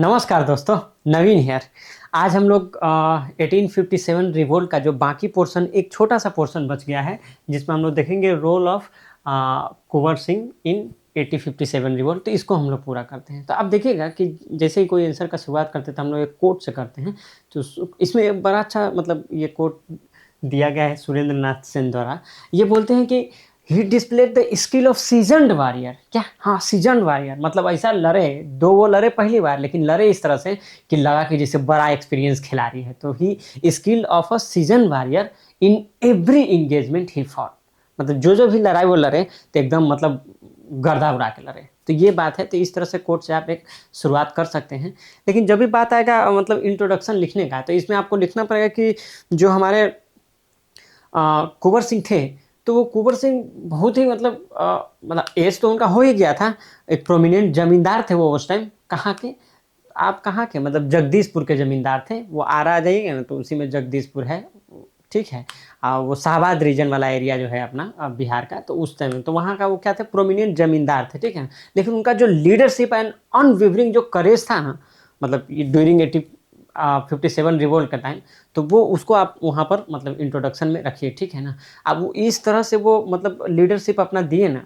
नमस्कार दोस्तों, नवीन हियर। आज हम लोग 1857 रिवोल्ट का जो बाकी पोर्शन, एक छोटा सा पोर्शन बच गया है, जिसमें हम लोग देखेंगे role of Kunwar Singh in 1857 revolt. तो इसको हम लोग पूरा करते हैं। तो आप देखिएगा कि जैसे ही कोई आंसर का शुरुआत करते हैं तो हम लोग एक कोट से करते हैं। तो इसमें एक बड़ा अच्छा मतलब ये कोट दिया गया है सुरेंद्र नाथ सेन द्वारा। ये बोलते हैं कि he displayed the skill of seasoned warrior. क्या? हाँ, सीजनड वॉरियर मतलब ऐसा लड़े, दो वो लड़े पहली बार, लेकिन लड़े इस तरह से कि लगा कि जैसे बड़ा एक्सपीरियंस खिलाड़ी है। तो he skill of a season warrior in every engagement he fought. मतलब जो जो भी लड़ाई वो लड़े तो एकदम मतलब गर्दा उड़ा के लड़े। तो ये बात है। तो इस तरह से कोट से आप एक शुरुआत कर सकते हैं। लेकिन जब भी बात आएगा मतलब इंट्रोडक्शन लिखने का, तो इसमें आपको लिखना पड़ेगा कि जो हमारे कुंवर सिंह थे, तो वो कुंवर सिंह बहुत ही मतलब एज तो उनका हो ही गया था। एक प्रोमिनेंट जमींदार थे वो उस टाइम। कहाँ के? आप कहाँ के? मतलब जगदीशपुर के जमींदार थे वो। आरा आ जाइएगा ना तो उसी में जगदीशपुर है, ठीक है। वो शाहबाद रीजन वाला एरिया जो है अपना बिहार का, तो उस टाइम तो वहाँ का वो क्या थे, प्रोमिनेंट जमींदार थे, ठीक है। लेकिन उनका जो लीडरशिप एंड अनविवरिंग जो करेज था ना, मतलब ड्यूरिंग 57 रिवोल्ट का टाइम, तो वो उसको आप वहाँ पर मतलब इंट्रोडक्शन में रखिए, ठीक है ना। अब वो इस तरह से वो मतलब लीडरशिप अपना दिए ना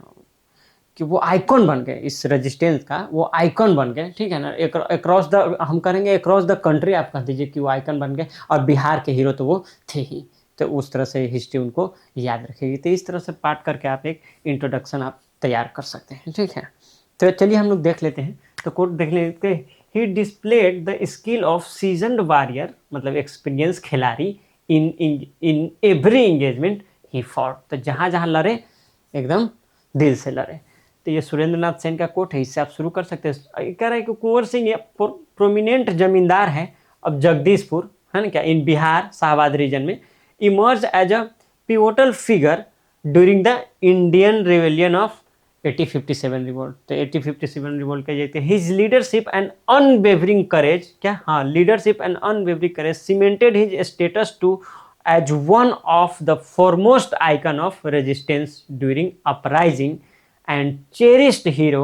कि वो आइकॉन बन गए इस रेजिस्टेंस का। वो आइकॉन बन गए, ठीक है ना। अक्रॉस द, हम करेंगे अक्रॉस द कंट्री, आप कह दीजिए कि वो आइकॉन बन गए। और बिहार के हीरो तो वो थे ही। तो उस तरह से हिस्ट्री उनको याद रखेगी। तो इस तरह से पार्ट करके आप एक इंट्रोडक्शन आप तैयार कर सकते हैं, ठीक है। तो चलिए हम लोग देख लेते हैं। तो कोट देख लेते हैं। He displayed the skill of seasoned warrior, मतलब एक्सपीरियंस खिलाड़ी, in in every engagement he fought. तो जहाँ जहाँ लड़े एकदम दिल से लड़े। तो ये सुरेंद्र नाथ सेन का कोट है, इससे आप शुरू कर सकते हैं। कह रहे हैं कि कुंवर सिंह ये प्रोमिनेंट जमींदार है अब जगदीशपुर, है ना, क्या इन बिहार शाहबाद रीजन में, emerge as a pivotal figure during the Indian rebellion of 1857 revolt. तो 1857 रिवोल्ट का ये his leadership and unwavering courage, क्या? हाँ, leadership and unwavering courage cemented his status to as one of the foremost icon of resistance during uprising and cherished hero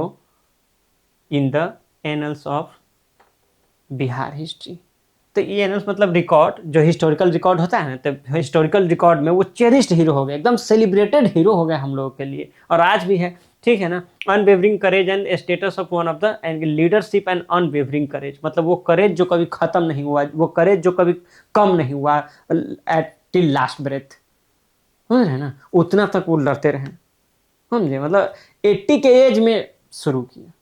in the annals of Bihar history. तो ये annuls मतलब record, जो historical record होता है ना, तो हिस्टोरिकल रिकॉर्ड में वो चेरिस्ड हीरो हो गए, एकदम सेलिब्रेटेड हीरो हो गए हम लोगों के लिए, और आज भी है, ठीक है ना। Unwavering courage and status of one of the and leadership and unwavering courage, मतलब वो करेज जो कभी खत्म नहीं हुआ, वो करेज जो कभी कम नहीं हुआ एट टिल लास्ट ब्रेथ, समझ रहे ना, उतना तक वो लड़ते रहे, समझे। मतलब 80 के एज में शुरू किया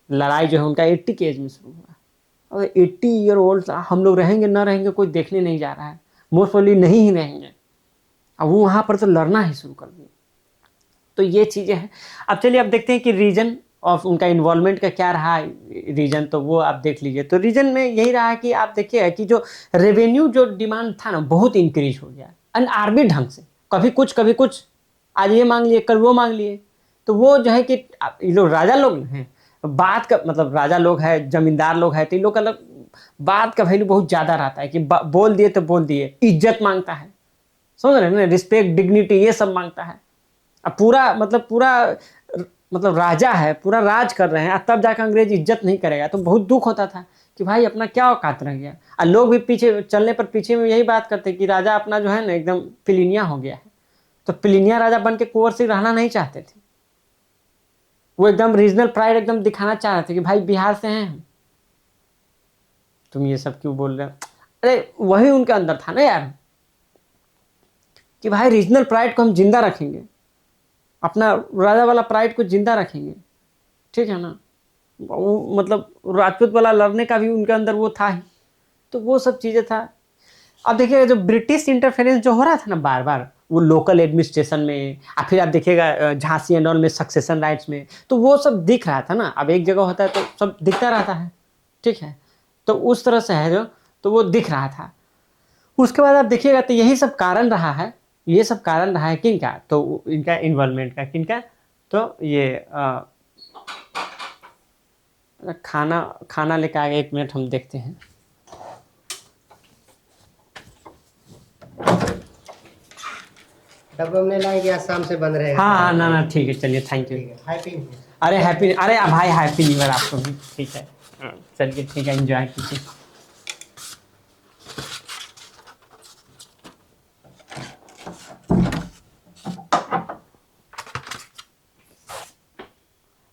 लड़ाई, जो है उनका 80 के एज में शुरू हुआ। और 80 ईयर ओल्ड हम लोग रहेंगे ना रहेंगे कोई देखने नहीं जा रहा है, मोस्ट प्रोबेबली नहीं ही रहेंगे। अब वो वहाँ पर तो लड़ना ही शुरू कर दिए। तो ये चीज़ें हैं। अब चलिए अब देखते हैं कि रीजन ऑफ उनका इन्वॉल्वमेंट का क्या रहा रीजन, तो वो आप देख लीजिए। तो रीजन में यही रहा कि आप देखिए कि जो रेवेन्यू जो डिमांड था ना, बहुत इंक्रीज हो गया अनआर्मी ढंग से। कभी कुछ आज ये मांग लिए, कल वो मांग लिए। तो वो जो है कि ये लोग राजा लोग हैं, बात का मतलब राजा लोग है, जमींदार लोग है, तो इन लोग का बात का वैल्यू बहुत ज़्यादा रहता है कि बोल दिए तो बोल दिए। इज्जत मांगता है, समझ रहे हैं ना, रिस्पेक्ट, डिग्निटी, ये सब मांगता है। अब पूरा राजा है, पूरा राज कर रहे हैं, तब जाकर अंग्रेज इज्जत नहीं करेगा तो बहुत दुख होता था कि भाई अपना क्या औकात रह गया। और लोग भी पीछे चलने पर पीछे में यही बात करते कि राजा अपना जो है ना एकदम पिलिनिया हो गया है। तो पिलिनिया राजा बन के कुंवर सिंह रहना नहीं चाहते थे। वो एकदम रीजनल प्राइड एकदम दिखाना चाह रहे थे कि भाई बिहार से हैं, तुम ये सब क्यों बोल रहे हो। अरे वही उनके अंदर था ना यार, कि भाई रीजनल प्राइड को हम जिंदा रखेंगे, अपना राजा वाला प्राइड को जिंदा रखेंगे, ठीक है ना। वो मतलब राजपूत वाला लड़ने का भी उनके अंदर वो था ही। तो वो सब चीज़ें था। अब देखिएगा जो ब्रिटिश इंटरफेरेंस जो हो रहा था ना बार बार, वो लोकल एडमिनिस्ट्रेशन में, या फिर आप देखिएगा झांसी एंड ऑल में सक्सेशन राइट्स में, तो वो सब दिख रहा था ना। अब एक जगह होता है तो सब दिखता रहता है, ठीक है। तो उस तरह से है जो, तो वो दिख रहा था। उसके बाद आप देखिएगा तो यही सब कारण रहा है, ये सब कारण रहा है किनका, तो इनका इन्वॉल्वमेंट का, किनका, तो ये खाना खाना लेकर आगे, 1 मिनट हम देखते हैं। डब्बा में लाएंगे, आज शाम से बंद रहेगा। हाँ ना ठीक है, चलिए, थैंक यू। हैप्पी। अरे हैप्पी, अरे भाई हैप्पी न्यू ईयर आपको भी, ठीक है। चलिए ठीक है, एंजॉय कीजिए।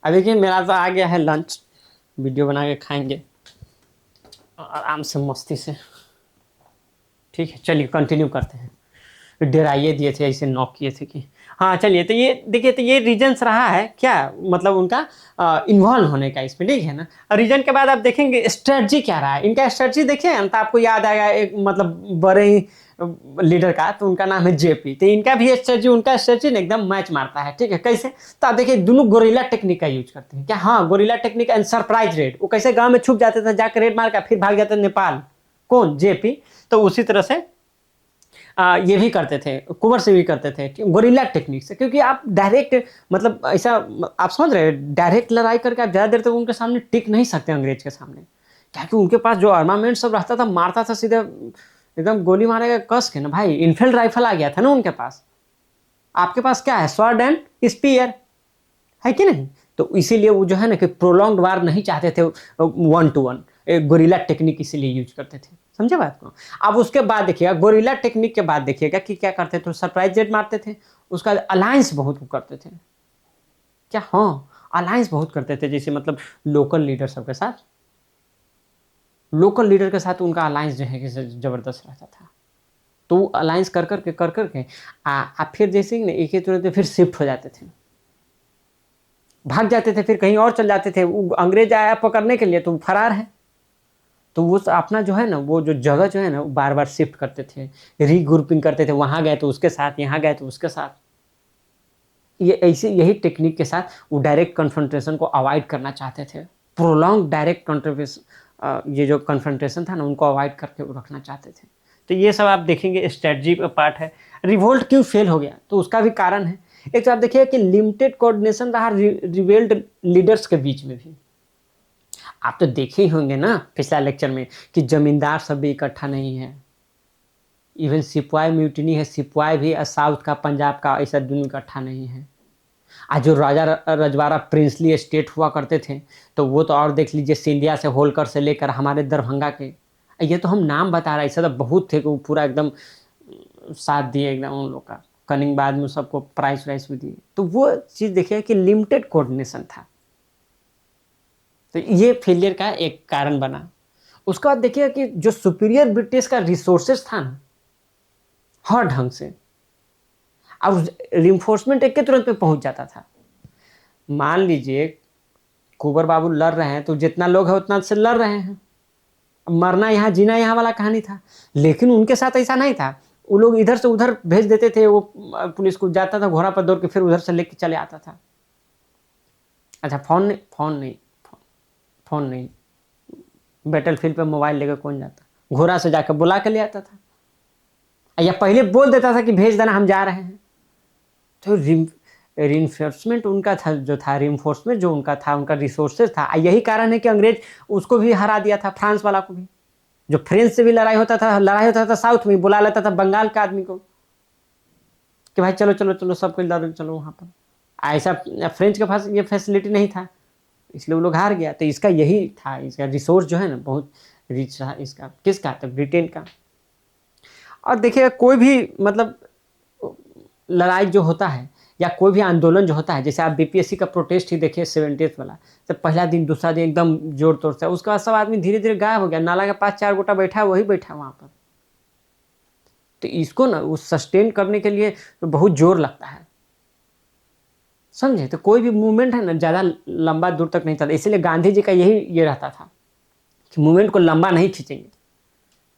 अब देखिए मेरा तो आ गया है लंच, वीडियो बना के खाएंगे आराम से मस्ती से। ठीक है चलिए कंटिन्यू करते हैं। डराइए दिए थे, ऐसे नॉक किए थे कि हाँ चलिए। तो ये देखिए, तो ये रीजन्स रहा है क्या, मतलब उनका इन्वॉल्व होने का इसमें, ठीक है ना। और रीजन के बाद आप देखेंगे स्ट्रेटजी क्या रहा है इनका। स्ट्रेटजी देखिए तो आपको याद आएगा एक मतलब बड़े ही लीडर का, तो उनका नाम है जेपी। तो इनका भी स्ट्रेटजी, उनका स्ट्रेटजी ना एकदम मैच मारता है, ठीक है। कैसे, तो आप देखिए दोनों गोरिल्ला टेक्निक का यूज करते हैं क्या। हाँ, gorilla technique and surprise red. वो कैसे गांव में छुप जाते थे, जाकर रेड मार कर फिर भाग जाते नेपाल। कौन, जेपी। तो उसी तरह से ये भी करते थे, कुंवर से भी करते थे गोरिल्ला टेक्निक से। क्योंकि आप डायरेक्ट मतलब ऐसा, आप समझ रहे हैं, डायरेक्ट लड़ाई करके आप ज़्यादा देर तक उनके सामने टिक नहीं सकते अंग्रेज के सामने। क्योंकि उनके पास जो आर्मामेंट सब रहता था, मारता था सीधे एकदम, गोली मारेगा कस के ना भाई। इनफील्ड राइफल आ गया था ना उनके पास। आपके पास क्या है, स्वॉर्ड एंड स्पीयर, है कि नहीं। तो इसीलिए वो जो है ना कि प्रोलॉन्ग्ड वार नहीं चाहते थे, 1-to-1 गोरिल्ला टेक्निक इसीलिए यूज करते थे। समझे बात को। अब उसके बाद देखिएगा, गोरिल्ला टेक्निक के बाद देखिएगा कि क्या करते थे, सरप्राइज रेड मारते थे। उसका अलायंस बहुत करते थे क्या। हाँ, अलायंस बहुत करते थे, जैसे मतलब लोकल लीडर सबके साथ, लोकल लीडर के साथ उनका अलायंस जो है कि जबरदस्त रहता था। तो अलायंस कर करके आप फिर जैसे ही ना एक ही तुरंत फिर शिफ्ट हो जाते थे, भाग जाते थे, फिर कहीं और चल जाते थे। वो अंग्रेज आया पकड़ने के लिए तो फरार है। तो वो अपना जो है ना, वो जो जगह जो है ना, वो बार बार शिफ्ट करते थे, रीग्रुपिंग करते थे। वहाँ गए तो उसके साथ, यहाँ गए तो उसके साथ। ये ऐसे यही टेक्निक के साथ वो डायरेक्ट कन्फ्रंटेशन को अवॉइड करना चाहते थे। प्रोलॉन्ग डायरेक्ट कन्फ्रंटेशन, ये जो कन्फ्रंटेशन था ना, उनको अवॉइड करके वो रखना चाहते थे। तो ये सब आप देखेंगे स्ट्रेटजी का पार्ट है। रिवोल्ट क्यों फेल हो गया, तो उसका भी कारण है। एक तो आप देखिए कि लिमिटेड कोऑर्डिनेशन रहा रिवेल्ड लीडर्स के बीच में भी। आप तो देखे ही होंगे ना पिछला लेक्चर में कि जमींदार सब भी इकट्ठा नहीं है। इवन सिपाही म्यूटिनी है, सिपाही भी साउथ का, पंजाब का, ऐसा दोनों इकट्ठा नहीं है। आज जो राजा रजवाड़ा प्रिंसली स्टेट हुआ करते थे, तो वो तो और देख लीजिए, सिंधिया से होलकर से लेकर हमारे दरभंगा के। ये तो हम नाम बता रहे हैं, ऐसा तो बहुत थे कि वो पूरा एकदम साथ दिए एकदम उन लोग का। कनिंग बाद में सबको प्राइस वाइस भी दिए। तो वो चीज़ देखिए कि लिमिटेड कोऑर्डिनेशन था। तो ये फेलियर का एक कारण बना। उसके बाद देखिए कि जो सुपीरियर ब्रिटिश का रिसोर्सेज था ना, हर ढंग से, अब रिइंफोर्समेंट एक के तुरंत पे पहुंच जाता था। मान लीजिए कुंवर बाबू लड़ रहे हैं, तो जितना लोग है उतना से लड़ रहे हैं। मरना यहाँ जीना यहाँ वाला कहानी था। लेकिन उनके साथ ऐसा नहीं था। वो लोग इधर से उधर भेज देते थे, वो पुलिस को जाता था घोड़ा पर दौड़ के, फिर उधर से लेके चले आता था। अच्छा, फोन नहीं, बैटलफील्ड पे मोबाइल लेकर कौन जाता, घोड़ा से जाकर बुला के ले आता था, या पहले बोल देता था कि भेज देना हम जा रहे हैं। तो रिइंफोर्समेंट उनका था, जो था रिइंफोर्समेंट जो उनका था, उनका रिसोर्सेज था। यही कारण है कि अंग्रेज उसको भी हरा दिया था, फ्रांस वाला को भी। जो फ्रेंच से भी लड़ाई होता था साउथ में, बुला लेता था बंगाल का आदमी को कि भाई चलो चलो चलो सबको लड़ो, चलो वहाँ पर। ऐसा फ्रेंच के पास ये फैसिलिटी नहीं था, इसलिए वो लोग हार गया। तो इसका यही था, इसका रिसोर्स जो है ना बहुत रिच रहा इसका। किसका, तो ब्रिटेन का। और देखिए कोई भी मतलब लड़ाई जो होता है या कोई भी आंदोलन जो होता है, जैसे आप बीपीएससी का प्रोटेस्ट ही देखिए 70th वाला, तो पहला दिन दूसरा दिन एकदम जोर तोड़ से, उसके बाद सब आदमी धीरे धीरे गायब हो गया। नाला के पास 4 गोटा बैठा है, वही बैठा है वहाँ पर। तो इसको ना वो सस्टेन करने के लिए तो बहुत जोर लगता है, समझे। तो कोई भी मूवमेंट है ना, ज़्यादा लंबा दूर तक नहीं चलता। इसीलिए गांधी जी का यही ये रहता था कि मूवमेंट को लंबा नहीं खींचेंगे,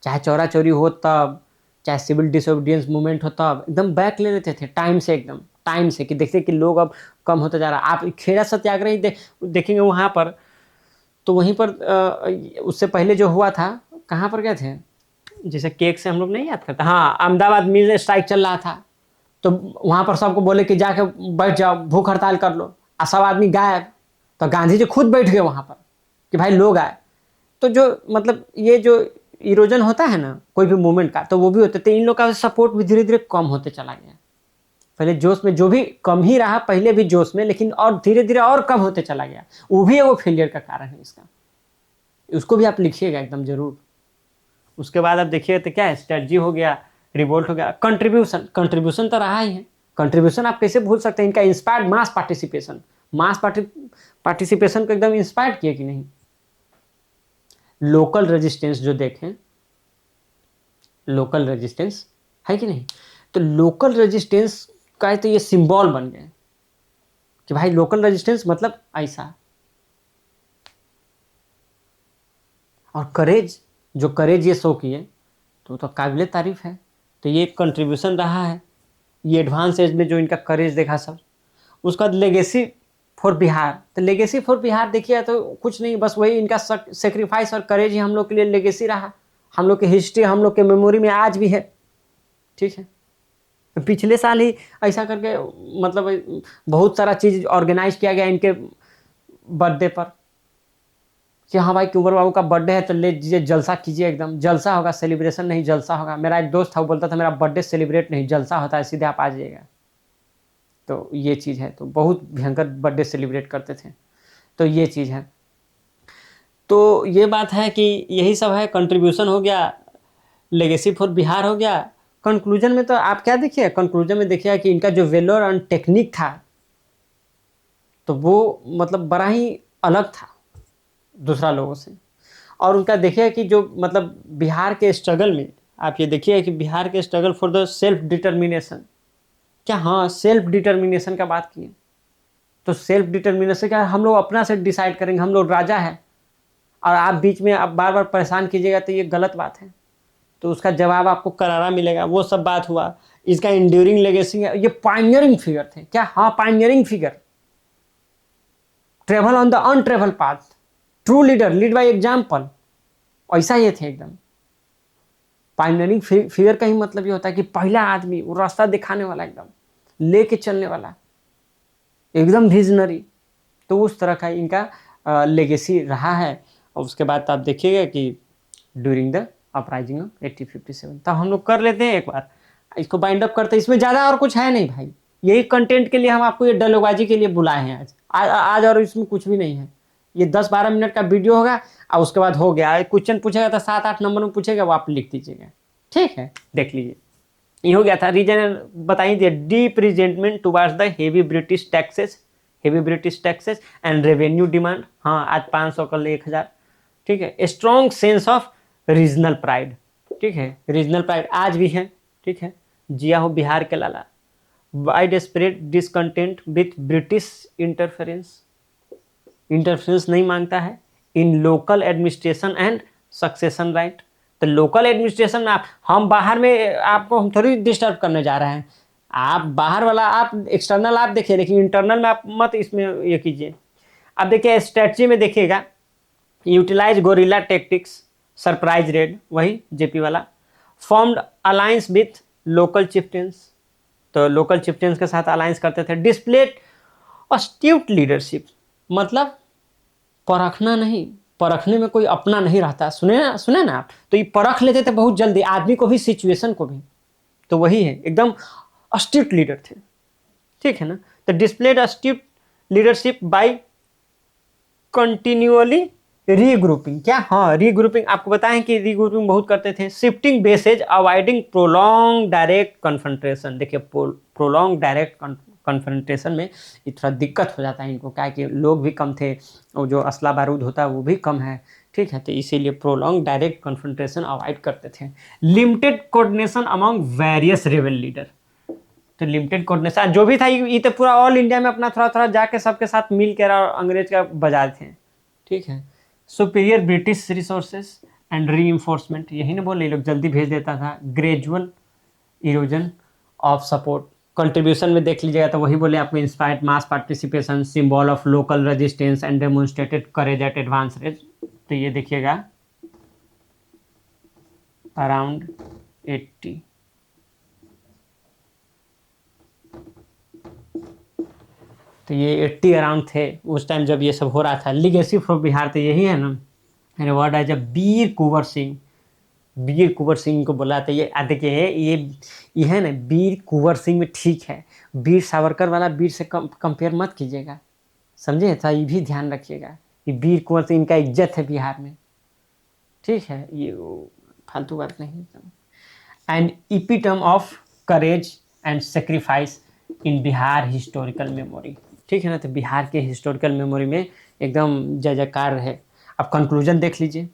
चाहे चौरा चौरी हो तब, चाहे सिविल डिसोबीडियंस मूवमेंट हो तब, एकदम बैक ले लेते थे टाइम से, एकदम टाइम से। कि देखते कि लोग अब कम होता जा रहा। आप खेड़ा सत्याग्रह ही देखेंगे वहाँ पर, तो वहीं पर उससे पहले जो हुआ था, कहाँ पर गए थे, जैसे केक से हम लोग नहीं याद करते, हाँ, अहमदाबाद मिल स्ट्राइक चल रहा था। तो वहाँ पर सबको बोले कि जाके बैठ जाओ, भूख हड़ताल कर लो, और सब आदमी गायब। तो गांधी जी खुद बैठ गए वहाँ पर कि भाई लोग आए। तो जो मतलब ये जो इरोजन होता है ना कोई भी मूवमेंट का, तो वो भी होता है। तो इन लोग का सपोर्ट भी धीरे धीरे कम होते चला गया। पहले जोश में जो भी कम ही रहा, पहले भी जोश में, लेकिन और धीरे धीरे और कम होते चला गया। वो भी वो फेलियर का कारण है इसका। उसको भी आप लिखिएगा एकदम जरूर। उसके बाद आप देखिए तो क्या है, स्ट्रेटजी हो गया, रिवोल्ट हो गया, कंट्रीब्यूशन, कंट्रीब्यूशन तो रहा ही है। कंट्रीब्यूशन आप कैसे भूल सकते हैं, इनका inspired mass participation, mass participation को एकदम इंस्पायर किया कि नहीं। लोकल रेजिस्टेंस जो देखें, लोकल रेजिस्टेंस है कि नहीं, तो लोकल रेजिस्टेंस का तो ये सिंबल बन गए कि भाई लोकल रेजिस्टेंस मतलब ऐसा। और करेज, जो करेज ये शो किए तो काबिल तारीफ है। तो ये कंट्रीब्यूशन रहा है, ये एडवांस एज में जो इनका करेज देखा सब। उसका लेगेसी फॉर बिहार, तो लेगेसी फॉर बिहार देखिए तो कुछ नहीं, बस वही इनका सेक्रीफाइस और करेज ही हम लोग के लिए लेगेसी रहा। हम लोग की हिस्ट्री, हम लोग के मेमोरी में आज भी है। ठीक है, पिछले साल ही ऐसा करके मतलब बहुत सारा चीज़ ऑर्गेनाइज किया गया इनके बर्थडे पर कि हाँ भाई कुंवर बाबू का बर्थडे है तो ले लीजिए, जलसा कीजिए, एकदम जलसा होगा, सेलिब्रेशन नहीं जलसा होगा। मेरा एक दोस्त था, वो बोलता था मेरा बर्थडे सेलिब्रेट नहीं जलसा होता है, सीधे आप आ जाइएगा। तो ये चीज़ है, तो बहुत भयंकर बर्थडे सेलिब्रेट करते थे। तो ये चीज़ है, तो ये बात है कि यही सब है। कंट्रीब्यूशन हो गया, लेगेसी फॉर बिहार हो गया। कंक्लूजन में तो आप क्या देखिए, कंक्लूजन में देखिए कि इनका जो वेलोर एंड टेक्निक था तो वो मतलब बड़ा ही अलग था दूसरा लोगों से। और उनका देखिए कि जो मतलब बिहार के स्ट्रगल में, आप ये देखिए कि बिहार के struggle for the self determination, क्या हाँ सेल्फ डिटर्मिनेशन का बात किए, तो सेल्फ डिटर्मिनेशन क्या, हम लोग अपना से डिसाइड करेंगे, हम लोग राजा है, और आप बीच में आप बार बार परेशान कीजिएगा तो ये गलत बात है। तो उसका जवाब आपको करारा मिलेगा, वो सब बात हुआ। इसका इंड्यूरिंग लेगेसी है, ये पायनियरिंग फिगर थे क्या, हाँ pioneering figure, travel on the untravel path, true leader, lead by example, ऐसा ये थे एकदम। पायनियरिंग फिगर का ही मतलब ये होता है कि पहला आदमी, वो रास्ता दिखाने वाला, एकदम लेके चलने वाला, एकदम विजनरी। तो उस तरह का इनका लेगेसी रहा है। और उसके बाद आप देखिएगा कि ड्यूरिंग द अपराइजिंग ऑफ 1857, तब हम लोग कर लेते हैं एक बार इसको बाइंड अप करते हैं। इसमें ज़्यादा और कुछ है नहीं भाई, यही कंटेंट के लिए हम आपको ये डायलॉगबाजी के लिए बुलाए हैं आज और इसमें कुछ भी नहीं है। ये 10-12 मिनट का वीडियो होगा और उसके बाद हो गया। क्वेश्चन पूछेगा तो 7-8 नंबर में पूछेगा, वो आप लिख दीजिएगा। ठीक है, देख लीजिए, ये हो गया था। रीजन बताइए, deep resentment towards the heavy British taxes, heavy British taxes and revenue demand, हाँ आज 500 कल 1000। ठीक है, strong sense of regional pride, ठीक है, रीजनल प्राइड आज भी है। ठीक है, जिया हो बिहार के लाला। Wide spread discontent with British interference, interference नहीं मांगता है in local administration and succession right. तो लोकल एडमिनिस्ट्रेशन में हम बाहर में आपको हम थोड़ी डिस्टर्ब करने जा रहे हैं। आप बाहर वाला, आप एक्सटर्नल आप देखिए, लेकिन इंटरनल में आप मत इसमें ये कीजिए। अब देखिए स्ट्रेटजी में देखिएगा, utilize guerrilla tactics, surprise raid, वही जेपी वाला। Formed alliance with local chieftains, तो लोकल चिफ्टेंस के साथ अलायंस करते थे। डिस्प्लेड अस्ट्यूट लीडरशिप, मतलब परखना नहीं, परखने में कोई अपना नहीं रहता। सुने ना आप, तो ये परख लेते थे बहुत जल्दी, आदमी को भी सिचुएशन को भी। तो वही है, एकदम अस्ट्यूट लीडर थे। ठीक है ना, तो displayed astute leadership by continuously regrouping, क्या हाँ रीग्रुपिंग, आपको बताएं कि रीग्रुपिंग बहुत करते थे। Shifting bases, avoiding prolong direct confrontation. देखिए प्रोलॉन्ग डायरेक्ट कन्फ्रंटेशन में ये थोड़ा दिक्कत हो जाता है इनको, क्या कि लोग भी कम थे और जो असला बारूद होता है वो भी कम है। ठीक है, तो इसीलिए प्रोलॉन्ग डायरेक्ट कन्फ्रंटेशन अवॉइड करते थे। Limited coordination among various rebel leader, तो लिमिटेड कोऑर्डिनेशन जो भी था ये तो पूरा ऑल इंडिया में अपना थोड़ा थोड़ा जाके सबके साथ मिल कर और अंग्रेज का बजाते थे। ठीक है, superior British resources and reinforcement, यही ना बोले, लोग जल्दी भेज देता था। Gradual erosion of support, contribution में देख लीजिएगा तो वही बोले आपको, inspired mass participation, symbol of local resistance and demonstrated courage at advance age. तो ये देखिएगा अराउंड 80, तो ये 80 अराउंड थे उस टाइम जब ये सब हो रहा था। लीगेसी फॉर बिहार, तो यही है ना, वर्ड है जब वीर कुंवर सिंह, वीर कुंवर सिंह को बोला था। ये देखिए ये है ना, वीर कुंवर सिंह में ठीक है, वीर सावरकर वाला वीर से कंपेयर मत कीजिएगा, समझे। तो ये भी ध्यान रखिएगा कि वीर कुंवर सिंह, इनका इज्जत है बिहार में। ठीक है, ये फालतू बात नहीं एकदम। And epitome of courage and sacrifice in Bihar historical memory. ठीक है ना, तो बिहार के हिस्टोरिकल मेमोरी में एकदम जय जयकार है। अब कंक्लूजन देख लीजिए।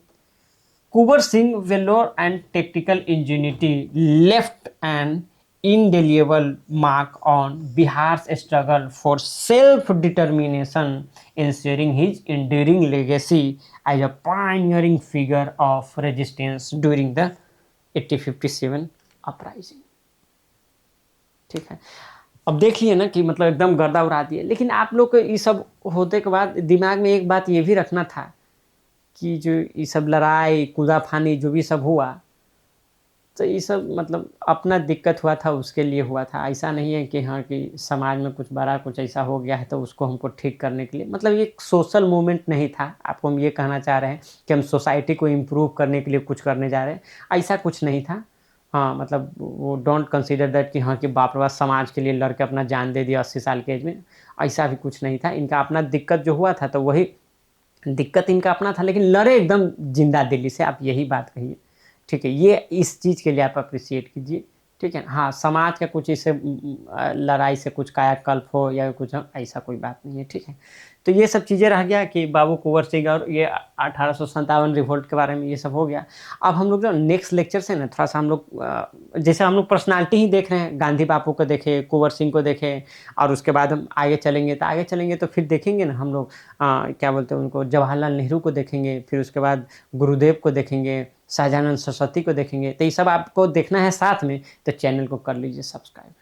Kunwar Singh valour and tactical ingenuity left an indelible mark on Bihar's struggle for self-determination, ensuring his enduring legacy as a pioneering figure of resistance during the 1857 uprising। ठीक है, अब देख लिए ना कि मतलब एकदम गर्दा उड़ा दिए, लेकिन आप लोग को ये सब होते के बाद दिमाग में एक बात ये भी रखना था कि जो ये सब लड़ाई कूदा फानी जो भी सब हुआ, तो ये सब मतलब अपना दिक्कत हुआ था उसके लिए हुआ था। ऐसा नहीं है कि हाँ कि समाज में कुछ बड़ा कुछ ऐसा हो गया है तो उसको हमको ठीक करने के लिए, मतलब ये एक सोशल मूवमेंट नहीं था। आपको हम ये कहना चाह रहे हैं कि हम सोसाइटी को इम्प्रूव करने के लिए कुछ करने जा रहे हैं, ऐसा कुछ नहीं था। हाँ, मतलब वो डोंट कंसिडर दैट कि हाँ कि बाप रे बाप समाज के लिए लड़ के अपना जान दे दिया 80 साल के एज में, ऐसा भी कुछ नहीं था। इनका अपना दिक्कत जो हुआ था तो वही दिक्कत इनका अपना था, लेकिन लड़े एकदम जिंदा दिली से, आप यही बात कहिए। ठीक है, ये इस चीज़ के लिए आप अप्रिशिएट कीजिए। ठीक है, हाँ समाज का कुछ इससे लड़ाई से कुछ कायाकल्प हो या कुछ ऐसा कोई बात नहीं है। ठीक है, तो ये सब चीज़ें रह गया कि बाबू कुंवर सिंह और ये 1857 रिवोल्ट के बारे में ये सब हो गया। अब हम लोग जो नेक्स्ट लेक्चर से ना थोड़ा सा हम लोग जैसे हम लोग पर्सनालिटी ही देख रहे हैं, गांधी बापू को देखे, कुंवर सिंह को देखे, और उसके बाद हम आगे चलेंगे तो फिर देखेंगे ना हम लोग क्या बोलते हैं उनको, जवाहरलाल नेहरू को देखेंगे, फिर उसके बाद गुरुदेव को देखेंगे, शाहजानंद सरस्वती को देखेंगे। तो ये सब आपको देखना है साथ में, तो चैनल को कर लीजिए सब्सक्राइब।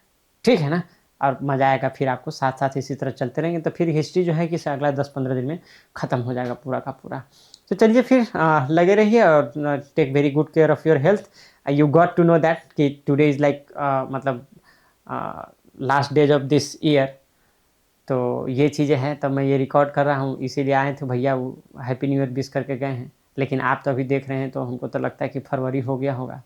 ठीक है ना, और मज़ा आएगा फिर आपको, साथ साथ इसी तरह चलते रहेंगे तो फिर हिस्ट्री जो है कि अगला 10-15 दिन में ख़त्म हो जाएगा पूरा का पूरा। तो चलिए फिर लगे रहिए और take very good care of your health. You got to know that कि टुडे इज़ लाइक मतलब last days of this year, तो ये चीज़ें हैं। तब मैं ये रिकॉर्ड कर रहा हूँ, इसीलिए आए थे भैया, वो हैप्पी न्यू ईयर विश करके गए हैं, लेकिन आप तो अभी देख रहे हैं तो हमको तो लगता है कि फरवरी हो गया होगा।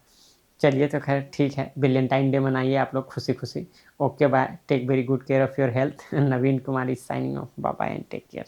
चलिए तो खैर ठीक है, वैलेंटाइन डे मनाइए आप लोग खुशी खुशी। Okay bye, take very good care of your health. Naveen Kumar is signing off, bye bye and take care.